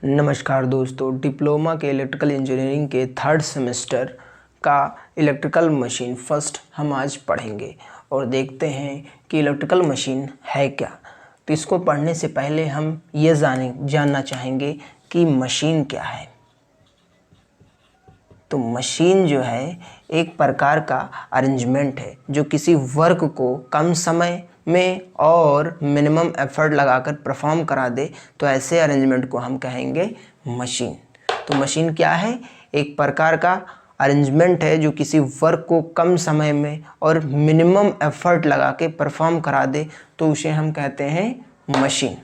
नमस्कार दोस्तों, डिप्लोमा के इलेक्ट्रिकल इंजीनियरिंग के थर्ड सेमेस्टर का इलेक्ट्रिकल मशीन फर्स्ट हम आज पढ़ेंगे और देखते हैं कि इलेक्ट्रिकल मशीन है क्या। तो इसको पढ़ने से पहले हम ये जानना चाहेंगे कि मशीन क्या है। तो मशीन जो है एक प्रकार का अरेंजमेंट है जो किसी वर्क को कम समय में और मिनिमम एफर्ट लगाकर परफॉर्म करा दे। तो ऐसे अरेंजमेंट को हम कहेंगे मशीन। तो मशीन क्या है? एक प्रकार का अरेंजमेंट है जो किसी वर्क को कम समय में और मिनिमम एफर्ट लगा के परफॉर्म करा दे, तो उसे हम कहते हैं मशीन।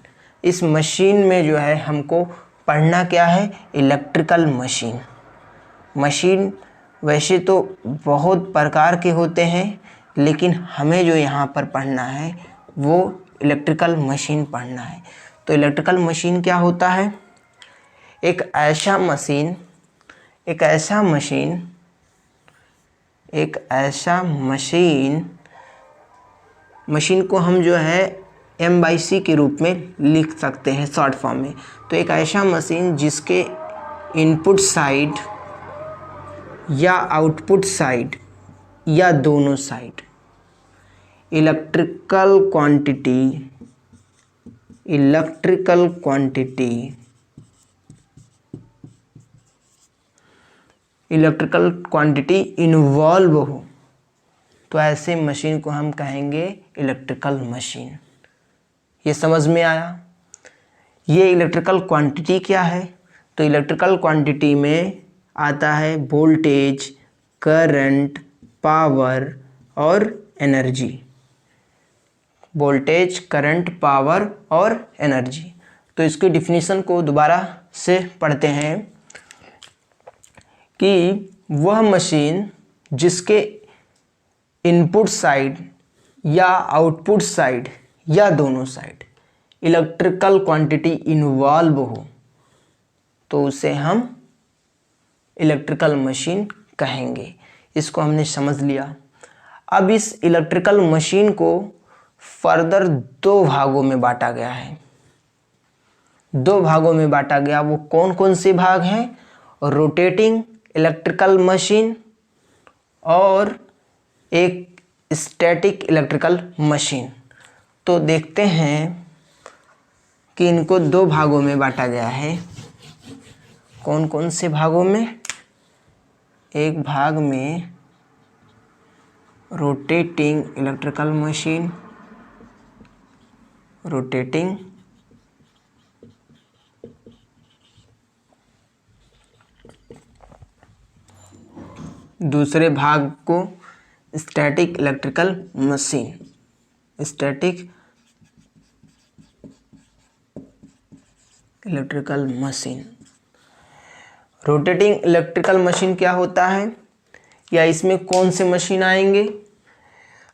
इस मशीन में जो है हमको पढ़ना क्या है? Electrical machine. मशीन वैसे तो बहुत प्रकार के होते हैं, लेकिन हमें जो यहाँ पर पढ़ना है वो इलेक्ट्रिकल मशीन पढ़ना है। तो इलेक्ट्रिकल मशीन क्या होता है? एक ऐसा मशीन को हम जो है M/C के रूप में लिख सकते हैं शॉर्ट फॉर्म में। तो एक ऐसा मशीन जिसके इनपुट साइड या आउटपुट साइड या दोनों साइड इलेक्ट्रिकल क्वांटिटी इन्वॉल्व हो, तो ऐसे मशीन को हम कहेंगे इलेक्ट्रिकल मशीन। ये समझ में आया? ये इलेक्ट्रिकल क्वांटिटी क्या है? तो इलेक्ट्रिकल क्वांटिटी में आता है वोल्टेज, करंट, पावर और एनर्जी। वोल्टेज, करंट, पावर और एनर्जी। तो इसकी डिफिनीशन को दोबारा से पढ़ते हैं कि वह मशीन जिसके इनपुट साइड या आउटपुट साइड या दोनों साइड इलेक्ट्रिकल क्वांटिटी इन्वॉल्व हो, तो उसे हम इलेक्ट्रिकल मशीन कहेंगे। इसको हमने समझ लिया। अब इस इलेक्ट्रिकल मशीन को फर्दर दो भागों में बांटा गया है। वो कौन कौन से भाग हैं? रोटेटिंग इलेक्ट्रिकल मशीन और एक स्टैटिक इलेक्ट्रिकल मशीन। तो देखते हैं कि इनको दो भागों में बांटा गया है। कौन कौन से भागों में? एक भाग में रोटेटिंग इलेक्ट्रिकल मशीन, दूसरे भाग को static electrical machine. Rotating electrical machine क्या होता है, या इसमें कौन से मशीन आएंगे?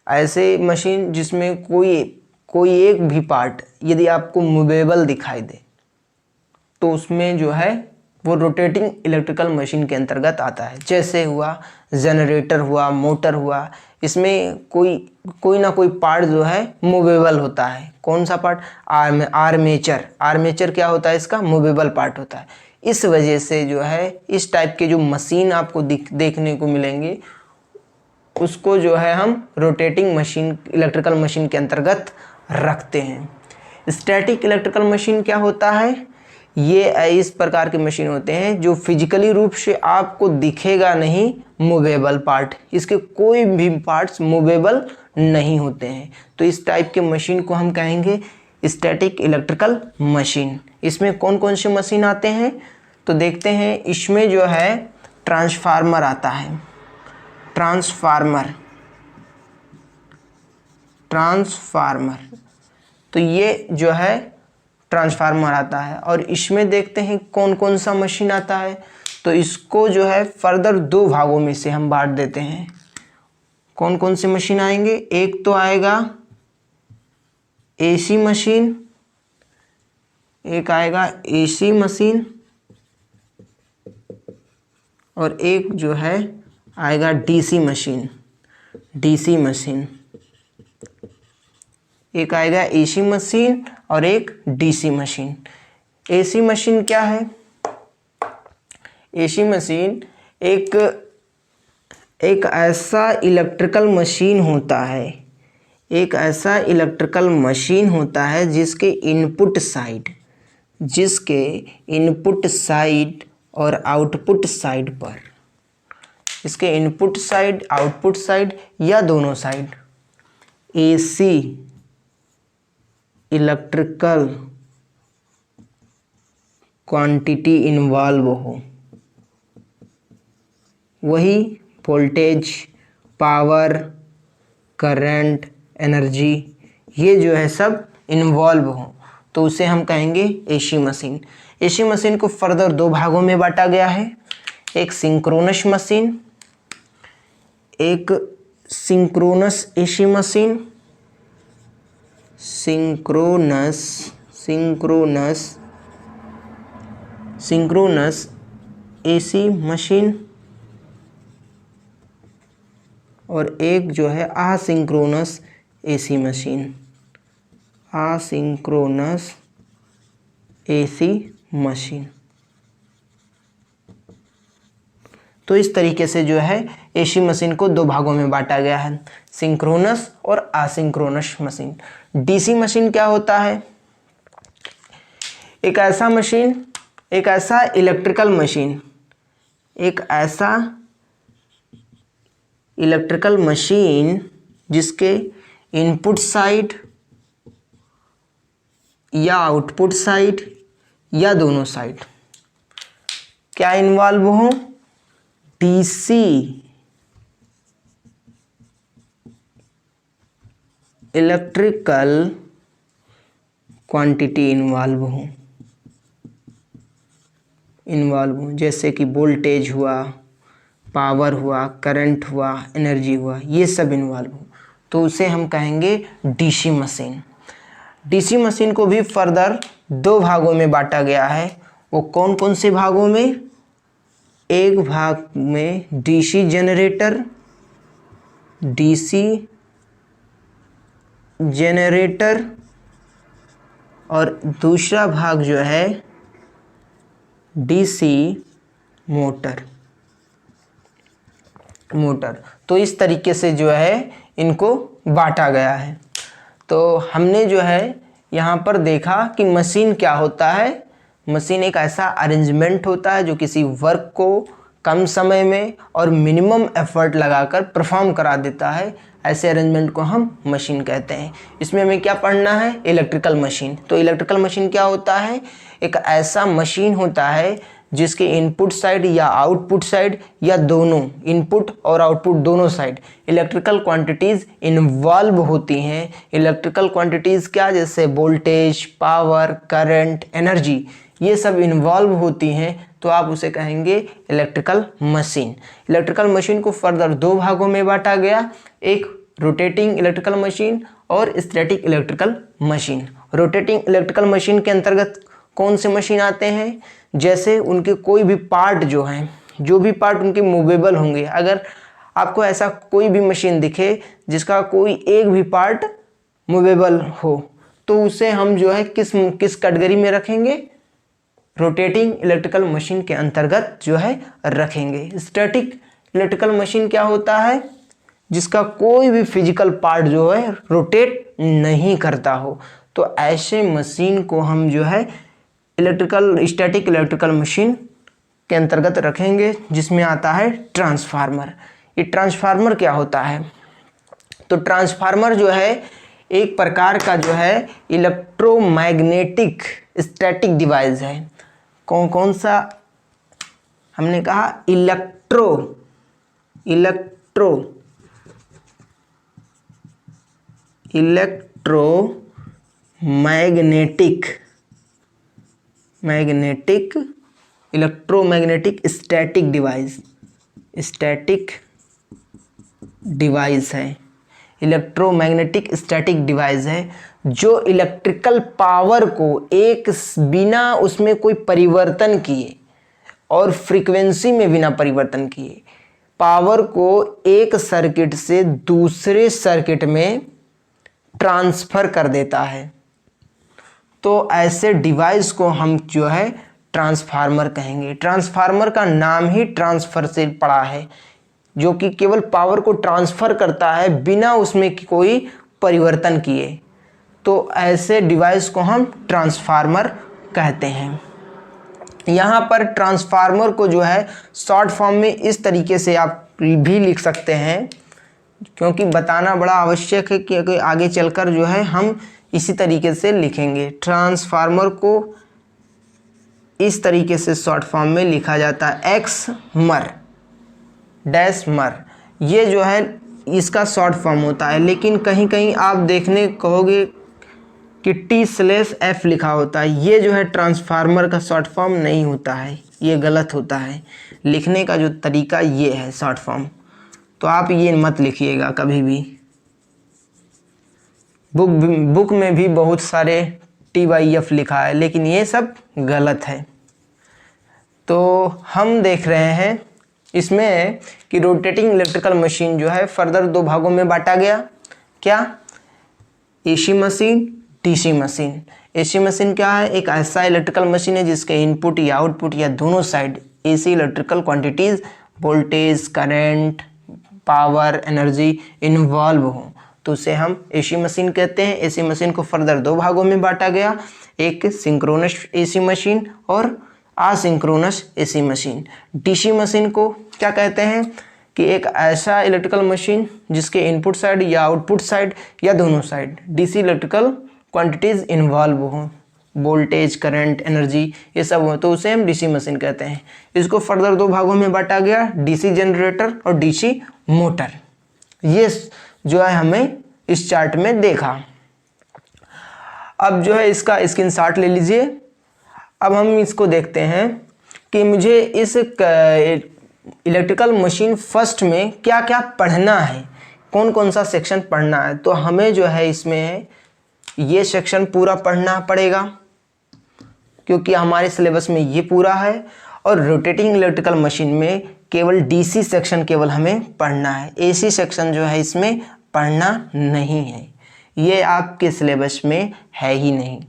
ऐसे मशीन जिसमें कोई एक भी पार्ट यदि आपको मूवेबल दिखाई दे, तो उसमें जो है वो रोटेटिंग इलेक्ट्रिकल मशीन के अंतर्गत आता है। जैसे हुआ जनरेटर हुआ, मोटर हुआ, इसमें कोई ना कोई पार्ट जो है मूवेबल होता है। कौन सा पार्ट? आर्मेचर क्या होता है? इसका मूवेबल पार्ट होता है। इस वजह से जो है इस टाइप के जो मशीन आपको देखने को मिलेंगे, उसको जो है हम रोटेटिंग मशीन, इलेक्ट्रिकल मशीन के अंतर्गत रखते हैं। स्टैटिक इलेक्ट्रिकल मशीन क्या होता है? ये इस प्रकार के मशीन होते हैं जो फिजिकली रूप से आपको दिखेगा नहीं मूवेबल पार्ट, इसके कोई भी पार्ट्स मूवेबल नहीं होते हैं। तो इस टाइप के मशीन को हम कहेंगे स्टैटिक इलेक्ट्रिकल मशीन। इसमें कौन कौन से मशीन आते हैं? तो देखते हैं। इसमें जो है ट्रांसफार्मर आता है। ट्रांसफार्मर, तो ये जो है ट्रांसफार्मर आता है। और इसमें देखते हैं कौन कौन सा मशीन आता है। तो इसको जो है फर्दर दो भागों में से हम बांट देते हैं। कौन कौन से मशीन आएंगे? एक तो आएगा AC मशीन, एक आएगा AC मशीन, और एक जो है आएगा DC मशीन। एक आएगा AC मशीन और एक DC मशीन। एसी मशीन क्या है? एसी मशीन एक ऐसा इलेक्ट्रिकल मशीन होता है, एक ऐसा इलेक्ट्रिकल मशीन होता है जिसके इनपुट साइड और आउटपुट साइड पर, इसके इनपुट साइड, आउटपुट साइड या दोनों side AC electrical quantity involve हो। वही वोल्टेज, पावर, करंट, एनर्जी, ये जो है सब इन्वॉल्व हो, तो उसे हम कहेंगे एसी मशीन। एसी मशीन को फर्दर दो भागों में बांटा गया है, एक सिंक्रोनस मशीन, एक synchronous AC machine, synchronous AC machine, और एक जो है asynchronous AC machine, asynchronous AC machine. तो इस तरीके से जो है एसी मशीन को दो भागों में बांटा गया है, सिंक्रोनस और असिंक्रोनस मशीन। डीसी मशीन क्या होता है? एक ऐसा इलेक्ट्रिकल मशीन जिसके इनपुट साइड या आउटपुट साइड या दोनों साइड क्या इन्वॉल्व हो? डीसी इलेक्ट्रिकल क्वांटिटी इन्वॉल्व हो, जैसे कि वोल्टेज हुआ, पावर हुआ, करंट हुआ, एनर्जी हुआ, ये सब इन्वॉल्व हो, तो उसे हम कहेंगे डीसी मशीन। डीसी मशीन को भी फर्दर दो भागों में बांटा गया है। वो कौन कौन से भागों में? एक भाग में डीसी जनरेटर और दूसरा भाग जो है डीसी मोटर। तो इस तरीके से जो है इनको बांटा गया है। तो हमने जो है यहाँ पर देखा कि मशीन क्या होता है। मशीन एक ऐसा अरेंजमेंट होता है जो किसी वर्क को कम समय में और मिनिमम एफर्ट लगाकर परफॉर्म करा देता है। ऐसे अरेंजमेंट को हम मशीन कहते हैं। इसमें हमें क्या पढ़ना है? Electrical machine. तो इलेक्ट्रिकल मशीन क्या होता है? एक ऐसा मशीन होता है जिसके इनपुट साइड या आउटपुट साइड या दोनों, इनपुट और आउटपुट दोनों साइड इलेक्ट्रिकल क्वांटिटीज़ इन्वॉल्व होती हैं। इलेक्ट्रिकल क्वांटिटीज़ क्या? जैसे वोल्टेज, पावर, करंट, एनर्जी, ये सब इन्वॉल्व होती हैं, तो आप उसे कहेंगे इलेक्ट्रिकल मशीन। इलेक्ट्रिकल मशीन को फर्दर दो भागों में बांटा गया, एक रोटेटिंग इलेक्ट्रिकल मशीन और static electrical machine. Rotating electrical machine के अंतर्गत कौन से मशीन आते हैं? जैसे उनके कोई भी पार्ट जो हैं, जो भी पार्ट उनके मूवेबल होंगे। अगर आपको ऐसा कोई भी मशीन दिखे जिसका कोई एक भी पार्ट मूवेबल हो, तो उसे हम जो है किस कैटेगरी में रखेंगे? रोटेटिंग इलेक्ट्रिकल मशीन के अंतर्गत जो है रखेंगे। स्टैटिक इलेक्ट्रिकल मशीन क्या होता है? जिसका कोई भी फिजिकल पार्ट जो है रोटेट नहीं करता हो, तो ऐसे मशीन को हम जो है स्टैटिक इलेक्ट्रिकल मशीन के अंतर्गत रखेंगे, जिसमें आता है ट्रांसफार्मर। ये ट्रांसफार्मर क्या होता है? तो ट्रांसफार्मर जो है एक प्रकार का जो है इलेक्ट्रोमैग्नेटिक स्टैटिक डिवाइस है। कौन सा? हमने कहा इलेक्ट्रोमैग्नेटिक स्टैटिक डिवाइस है। इलेक्ट्रोमैग्नेटिक स्टैटिक डिवाइस है जो इलेक्ट्रिकल पावर को एक बिना उसमें कोई परिवर्तन किए और फ्रीक्वेंसी में बिना परिवर्तन किए पावर को एक सर्किट से दूसरे सर्किट में ट्रांसफर कर देता है। तो ऐसे डिवाइस को हम जो है ट्रांसफार्मर कहेंगे। ट्रांसफार्मर का नाम ही ट्रांसफर से पड़ा है, जो कि केवल पावर को ट्रांसफर करता है बिना उसमें कोई परिवर्तन किए। तो ऐसे डिवाइस को हम ट्रांसफार्मर कहते हैं। यहाँ पर ट्रांसफार्मर को जो है शॉर्ट फॉर्म में इस तरीके से आप भी लिख सकते हैं, क्योंकि बताना बड़ा आवश्यक है कि आगे चलकर जो है हम इसी तरीके से लिखेंगे। ट्रांसफार्मर को इस तरीके से शॉर्ट फॉर्म में लिखा जाता है, एक्स मर डैश मर, ये जो है इसका शॉर्ट फॉर्म होता है। लेकिन कहीं कहीं आप देखने कहोगे कि T/F लिखा होता है, ये जो है ट्रांसफार्मर का शॉर्ट फॉर्म नहीं होता है, ये गलत होता है। लिखने का जो तरीका ये है शॉर्ट फॉर्म, तो आप ये मत लिखिएगा कभी भी। बुक में भी बहुत सारे TYF लिखा है, लेकिन ये सब गलत है। तो हम देख रहे हैं इसमें कि रोटेटिंग इलेक्ट्रिकल मशीन जो है फर्दर दो भागों में बांटा गया। क्या? AC machine, DC machine. AC machine क्या है? एक ऐसा इलेक्ट्रिकल मशीन है जिसके इनपुट या आउटपुट या दोनों side AC electrical quantities, voltage, current, power, energy involve हो, तो उसे हम AC मशीन कहते हैं। AC मशीन को फर्दर दो भागों में बांटा गया, एक सिंक्रोनस AC मशीन और asynchronous AC machine. DC machine को क्या कहते हैं कि एक ऐसा इलेक्ट्रिकल मशीन जिसके इनपुट साइड या आउटपुट साइड या दोनों side DC electrical quantities involve हो, वोल्टेज, करंट, एनर्जी ये सब हो, तो उसे हम DC मशीन कहते हैं। इसको फर्दर दो भागों में बांटा गया, DC जनरेटर और DC मोटर। ये जो है हमें इस चार्ट में देखा। अब जो है इसका स्क्रीनशॉट ले लीजिए। अब हम इसको देखते हैं कि मुझे इस इलेक्ट्रिकल मशीन फर्स्ट में क्या क्या पढ़ना है, कौन कौन सा सेक्शन पढ़ना है। तो हमें जो है इसमें ये सेक्शन पूरा पढ़ना पड़ेगा, क्योंकि हमारे सिलेबस में ये पूरा है। और रोटेटिंग इलेक्ट्रिकल मशीन में केवल DC सेक्शन केवल हमें पढ़ना है, AC सेक्शन जो है इसमें पढ़ना नहीं है, ये आपके सिलेबस में है ही नहीं।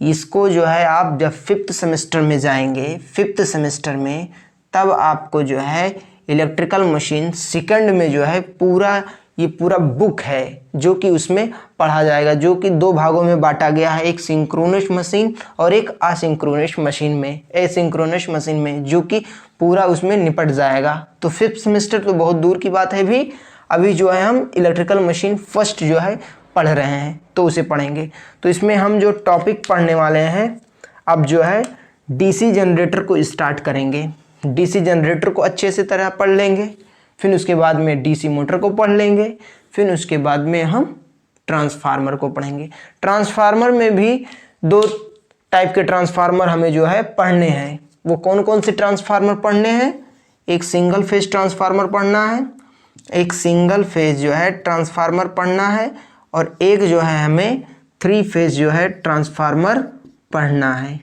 इसको जो है आप जब 5th सेमेस्टर में जाएंगे, 5th सेमेस्टर में, तब आपको जो है इलेक्ट्रिकल मशीन सेकंड में जो है ये पूरा बुक है जो कि उसमें पढ़ा जाएगा, जो कि दो भागों में बांटा गया है, एक सिंक्रोनस मशीन और एक असिंक्रोनस मशीन में, एसिंक्रोनस मशीन में, जो कि पूरा उसमें निपट जाएगा। तो 5th सेमेस्टर तो बहुत दूर की बात है भी, अभी जो है हम इलेक्ट्रिकल मशीन फर्स्ट जो है पढ़ रहे हैं, तो उसे पढ़ेंगे। तो इसमें हम जो टॉपिक पढ़ने वाले हैं, अब जो है DC जनरेटर को स्टार्ट करेंगे। DC जनरेटर को अच्छे से तरह पढ़ लेंगे, फिर उसके बाद में DC मोटर को पढ़ लेंगे, फिर उसके बाद में हम ट्रांसफार्मर को पढ़ेंगे। ट्रांसफार्मर में भी दो टाइप के ट्रांसफार्मर हमें जो है पढ़ने हैं। वो कौन कौन से ट्रांसफार्मर पढ़ने हैं? एक सिंगल फेज ट्रांसफार्मर पढ़ना है, एक सिंगल फेज जो है ट्रांसफार्मर पढ़ना है, और एक जो है हमें 3 फेज जो है ट्रांसफार्मर पढ़ना है,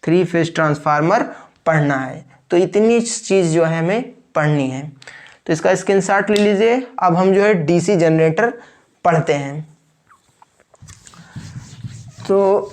3 फेज ट्रांसफार्मर पढ़ना है। तो इतनी चीज़ जो है हमें पढ़नी है। तो इसका स्क्रीनशॉट ले लीजिए। अब हम जो है DC जनरेटर पढ़ते हैं। तो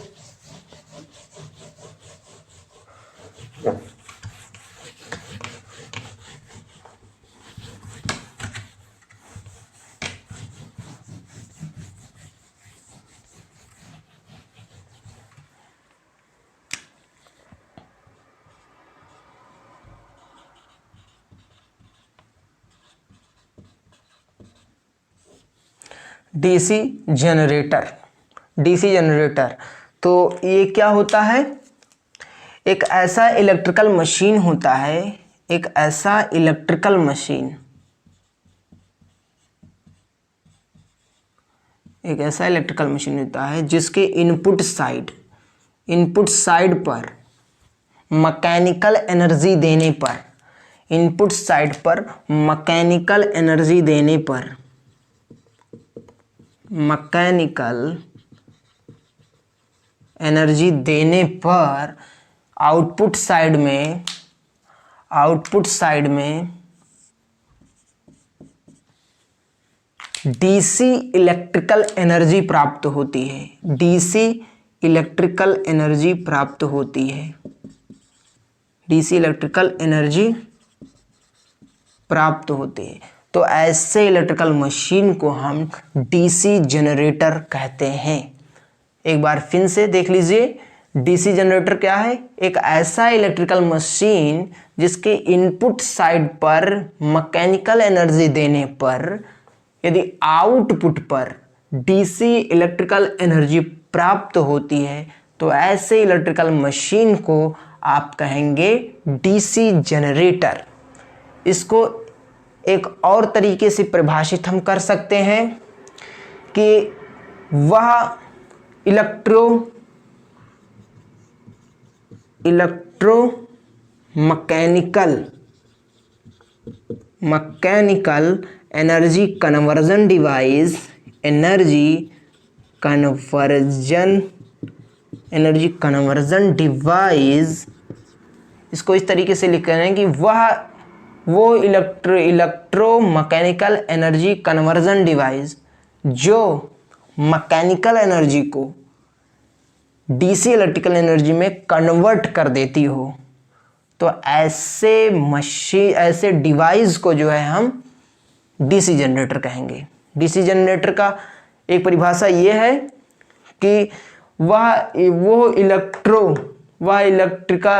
DC जनरेटर, DC जनरेटर तो ये क्या होता है? एक ऐसा इलेक्ट्रिकल मशीन होता है, एक ऐसा इलेक्ट्रिकल मशीन, एक ऐसा इलेक्ट्रिकल मशीन होता है जिसके इनपुट साइड पर मैकेनिकल एनर्जी देने पर, इनपुट साइड पर मैकेनिकल एनर्जी देने पर, मैकेनिकल एनर्जी देने पर आउटपुट साइड में DC इलेक्ट्रिकल एनर्जी प्राप्त होती है। DC इलेक्ट्रिकल एनर्जी प्राप्त होती है, डीसी इलेक्ट्रिकल एनर्जी प्राप्त होती है। तो ऐसे इलेक्ट्रिकल मशीन को हम डीसी जनरेटर कहते हैं। एक बार फिर से देख लीजिए, डीसी जनरेटर क्या है? एक ऐसा इलेक्ट्रिकल मशीन जिसके इनपुट साइड पर मैकेनिकल एनर्जी देने पर यदि आउटपुट पर डीसी इलेक्ट्रिकल एनर्जी प्राप्त होती है, तो ऐसे इलेक्ट्रिकल मशीन को आप कहेंगे डीसी जनरेटर। इसको एक और तरीके से परिभाषित हम कर सकते हैं कि वह मैकेनिकल एनर्जी कन्वर्जन डिवाइस, इसको इस तरीके से लिख रहे हैं कि वो इलेक्ट्रोमैकेनिकल एनर्जी कन्वर्जन डिवाइस जो मैकेनिकल एनर्जी को डीसी इलेक्ट्रिकल एनर्जी में कन्वर्ट कर देती हो। तो ऐसे डिवाइस को जो है हम डीसी जनरेटर कहेंगे। डीसी जनरेटर का एक परिभाषा ये है कि वो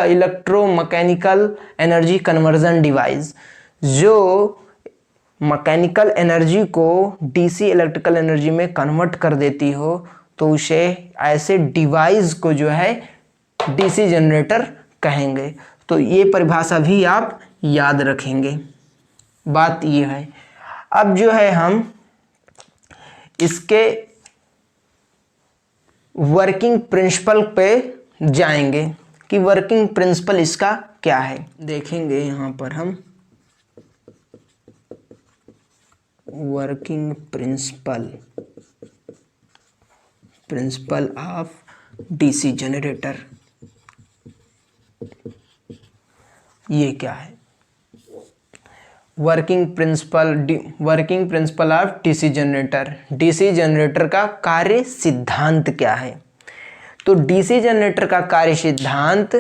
इलेक्ट्रोमैकेनिकल एनर्जी कन्वर्जन डिवाइस जो मैकेनिकल एनर्जी को डीसी इलेक्ट्रिकल एनर्जी में कन्वर्ट कर देती हो, तो उसे ऐसे डिवाइस को जो है डीसी जनरेटर कहेंगे। तो ये परिभाषा भी आप याद रखेंगे। बात ये है, अब जो है हम इसके वर्किंग प्रिंसिपल पे जाएंगे कि वर्किंग प्रिंसिपल इसका क्या है। देखेंगे यहाँ पर हम working principle of DC generator, ये क्या है? Working principle of DC generator, DC generator का कार्य सिद्धांत क्या है? तो डीसी जनरेटर का कार्य सिद्धांत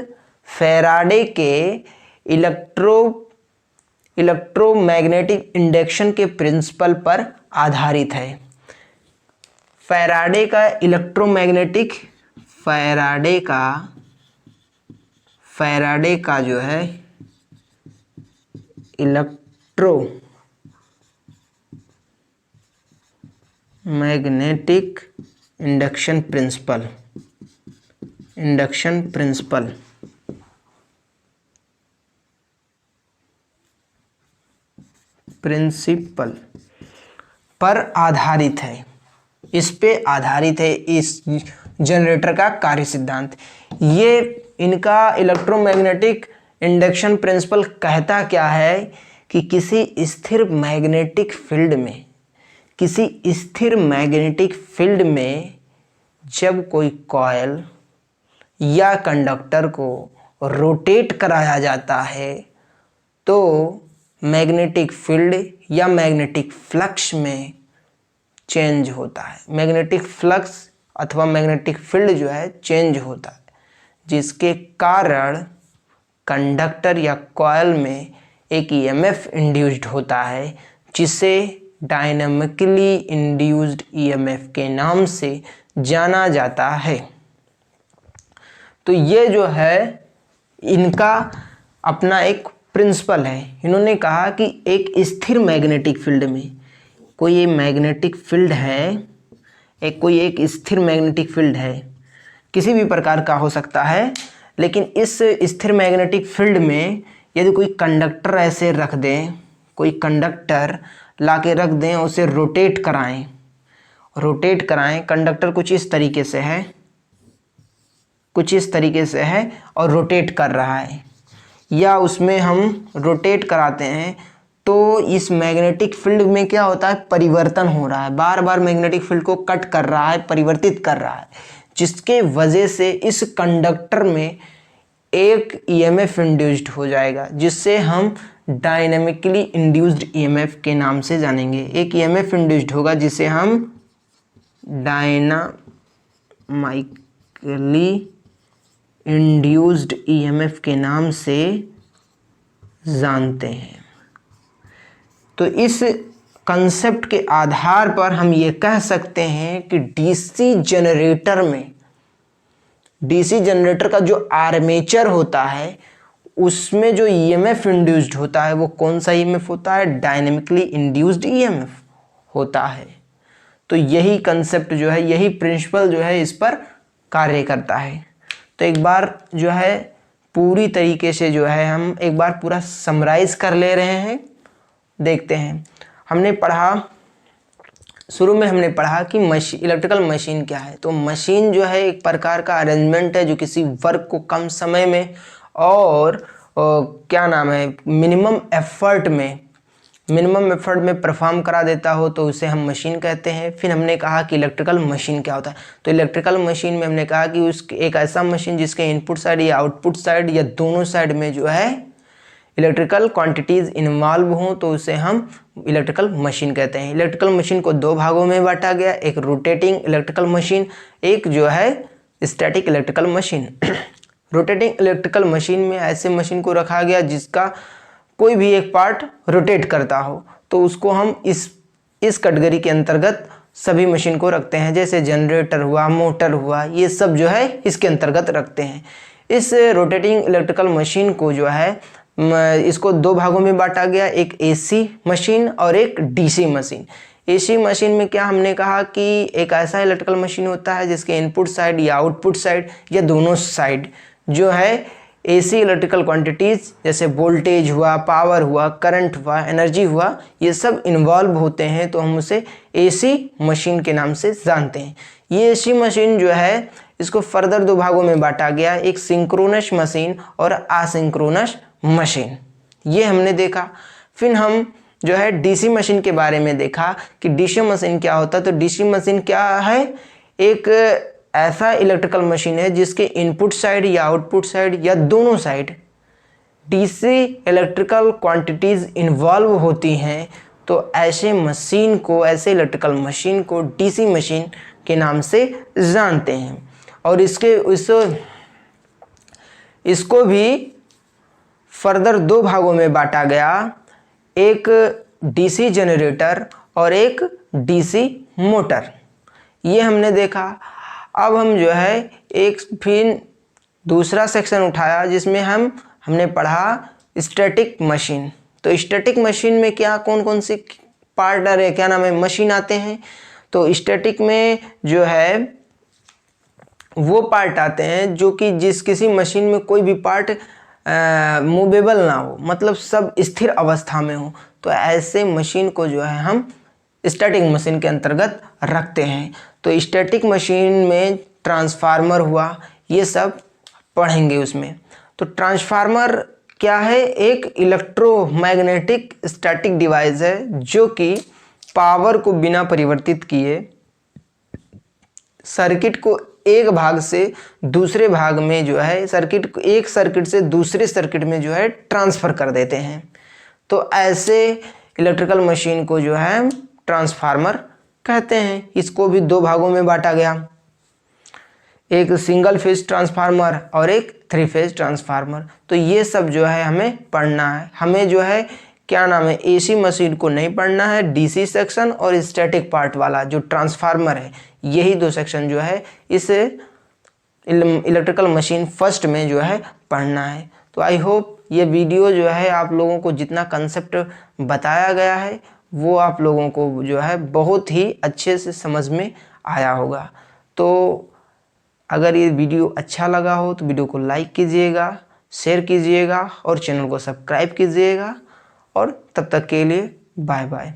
फैराडे के इलेक्ट्रोमैग्नेटिक इंडक्शन के प्रिंसिपल पर आधारित है। फैराडे का जो है इलेक्ट्रोमैग्नेटिक इंडक्शन प्रिंसिपल पर आधारित है। इस पे आधारित है इस जनरेटर का कार्य सिद्धांत। ये इनका इलेक्ट्रोमैग्नेटिक इंडक्शन प्रिंसिपल कहता क्या है कि किसी स्थिर मैग्नेटिक फील्ड में जब कोई कॉइल या कंडक्टर को रोटेट कराया जाता है तो मैग्नेटिक फील्ड या मैग्नेटिक फ्लक्स में चेंज होता है। मैग्नेटिक फ्लक्स अथवा मैग्नेटिक फील्ड जो है चेंज होता है, जिसके कारण कंडक्टर या कॉइल में एक ईएमएफ इंड्यूस्ड होता है, जिसे डायनामिकली इंड्यूस्ड ईएमएफ के नाम से जाना जाता है। तो ये जो है इनका अपना एक प्रिंसिपल है। इन्होंने कहा कि एक स्थिर मैग्नेटिक फील्ड में कोई मैग्नेटिक फील्ड है, कोई एक स्थिर मैग्नेटिक फील्ड है, किसी भी प्रकार का हो सकता है, लेकिन इस स्थिर मैग्नेटिक फील्ड में यदि कोई कंडक्टर ऐसे रख दें, कोई कंडक्टर ला के रख दें, उसे रोटेट कराएं, कंडक्टर कुछ इस तरीके से है और रोटेट कर रहा है, या उसमें हम रोटेट कराते हैं तो इस मैग्नेटिक फील्ड में क्या होता है? परिवर्तन हो रहा है, बार बार मैग्नेटिक फील्ड को कट कर रहा है, परिवर्तित कर रहा है, जिसके वजह से इस कंडक्टर में एक ईएमएफ इंड्यूस्ड हो जाएगा, जिससे हम डायनामिकली इंड्यूस्ड ईएमएफ के नाम से जानेंगे। एक ईएमएफ इंड्यूस्ड होगा जिसे हम डायनामिकली इंड्यूस्ड ईएमएफ के नाम से जानते हैं। तो इस कंसेप्ट के आधार पर हम ये कह सकते हैं कि डीसी जनरेटर का जो आर्मेचर होता है उसमें जो ईएमएफ इंड्यूस्ड होता है वो कौन सा ईएमएफ होता है? डायनेमिकली इंड्यूस्ड ईएमएफ होता है। तो यही कंसेप्ट जो है, यही प्रिंसिपल जो है इस पर कार्य करता है। तो एक बार जो है पूरी तरीके से जो है हम एक बार पूरा समराइज कर ले रहे हैं। देखते हैं, हमने पढ़ा, शुरू में हमने पढ़ा कि इलेक्ट्रिकल मशीन क्या है। तो मशीन जो है एक प्रकार का अरेंजमेंट है जो किसी वर्क को कम समय में और क्या नाम है मिनिमम एफर्ट में परफॉर्म करा देता हो, तो उसे हम मशीन कहते हैं। फिर हमने कहा कि इलेक्ट्रिकल मशीन क्या होता है। तो इलेक्ट्रिकल मशीन में हमने कहा कि एक ऐसा मशीन जिसके इनपुट साइड या आउटपुट साइड या दोनों साइड में जो है इलेक्ट्रिकल क्वांटिटीज़ इन्वॉल्व हों, तो उसे हम इलेक्ट्रिकल मशीन कहते हैं। इलेक्ट्रिकल मशीन को दो भागों में बांटा गया, एक रोटेटिंग इलेक्ट्रिकल मशीन, एक जो है static electrical machine. Rotating electrical machine में ऐसे मशीन को रखा गया जिसका कोई भी एक पार्ट रोटेट करता हो, तो उसको हम इस कैटेगरी के अंतर्गत सभी मशीन को रखते हैं। जैसे जनरेटर हुआ, मोटर हुआ, ये सब जो है इसके अंतर्गत रखते हैं। इस रोटेटिंग इलेक्ट्रिकल मशीन को जो है इसको दो भागों में बांटा गया, एक एसी मशीन और एक डीसी मशीन। एसी मशीन में क्या हमने कहा कि एक ऐसा इलेक्ट्रिकल मशीन होता है जिसके इनपुट साइड या आउटपुट साइड या दोनों साइड जो है एसी इलेक्ट्रिकल क्वांटिटीज़ जैसे वोल्टेज हुआ, पावर हुआ, करंट हुआ, एनर्जी हुआ, ये सब इन्वॉल्व होते हैं, तो हम उसे एसी मशीन के नाम से जानते हैं। ये एसी मशीन जो है इसको फर्दर दो भागों में बांटा गया, एक सिंक्रोनस मशीन और असिंक्रोनस मशीन, ये हमने देखा। फिर हम जो है डीसी मशीन के बारे में देखा कि डीसी मशीन क्या होता है। तो डीसी मशीन क्या है? एक ऐसा इलेक्ट्रिकल मशीन है जिसके इनपुट साइड या आउटपुट साइड या दोनों side DC electrical quantities involve होती हैं, तो ऐसे इलेक्ट्रिकल मशीन को डीसी मशीन के नाम से जानते हैं। और इसको भी फर्दर दो भागों में बांटा गया, एक डीसी जनरेटर और एक डीसी मोटर, ये हमने देखा। अब हम जो है एक फिर दूसरा सेक्शन उठाया जिसमें हमने पढ़ा स्टैटिक मशीन। तो स्टैटिक मशीन में क्या कौन कौन सी पार्ट है, क्या नाम है, मशीन आते हैं। तो स्टैटिक में जो है वो पार्ट आते हैं जो कि किसी मशीन में कोई भी पार्ट मूवेबल ना हो, मतलब सब स्थिर अवस्था में हो, तो ऐसे मशीन को जो है हम स्टैटिक मशीन के अंतर्गत रखते हैं। तो स्टैटिक मशीन में ट्रांसफार्मर हुआ, ये सब पढ़ेंगे उसमें। तो ट्रांसफार्मर क्या है? एक इलेक्ट्रोमैग्नेटिक स्टैटिक डिवाइस है जो कि पावर को बिना परिवर्तित किए सर्किट को एक भाग से दूसरे भाग में जो है एक सर्किट से दूसरे सर्किट में जो है ट्रांसफ़र कर देते हैं। तो ऐसे इलेक्ट्रिकल मशीन को जो है ट्रांसफार्मर कहते हैं। इसको भी दो भागों में बांटा गया, एक सिंगल फेज ट्रांसफार्मर और एक थ्री फेज ट्रांसफार्मर। तो ये सब जो है हमें पढ़ना है। हमें जो है क्या नाम है, एसी मशीन को नहीं पढ़ना है, डीसी सेक्शन और स्टैटिक पार्ट वाला जो ट्रांसफार्मर है, यही दो सेक्शन जो है इस इलेक्ट्रिकल मशीन फर्स्ट में जो है पढ़ना है। तो आई होप ये वीडियो जो है आप लोगों को जितना कंसेप्ट बताया गया है वो आप लोगों को जो है बहुत ही अच्छे से समझ में आया होगा। तो अगर ये वीडियो अच्छा लगा हो तो वीडियो को लाइक कीजिएगा, शेयर कीजिएगा और चैनल को सब्सक्राइब कीजिएगा। और तब तक के लिए बाय बाय।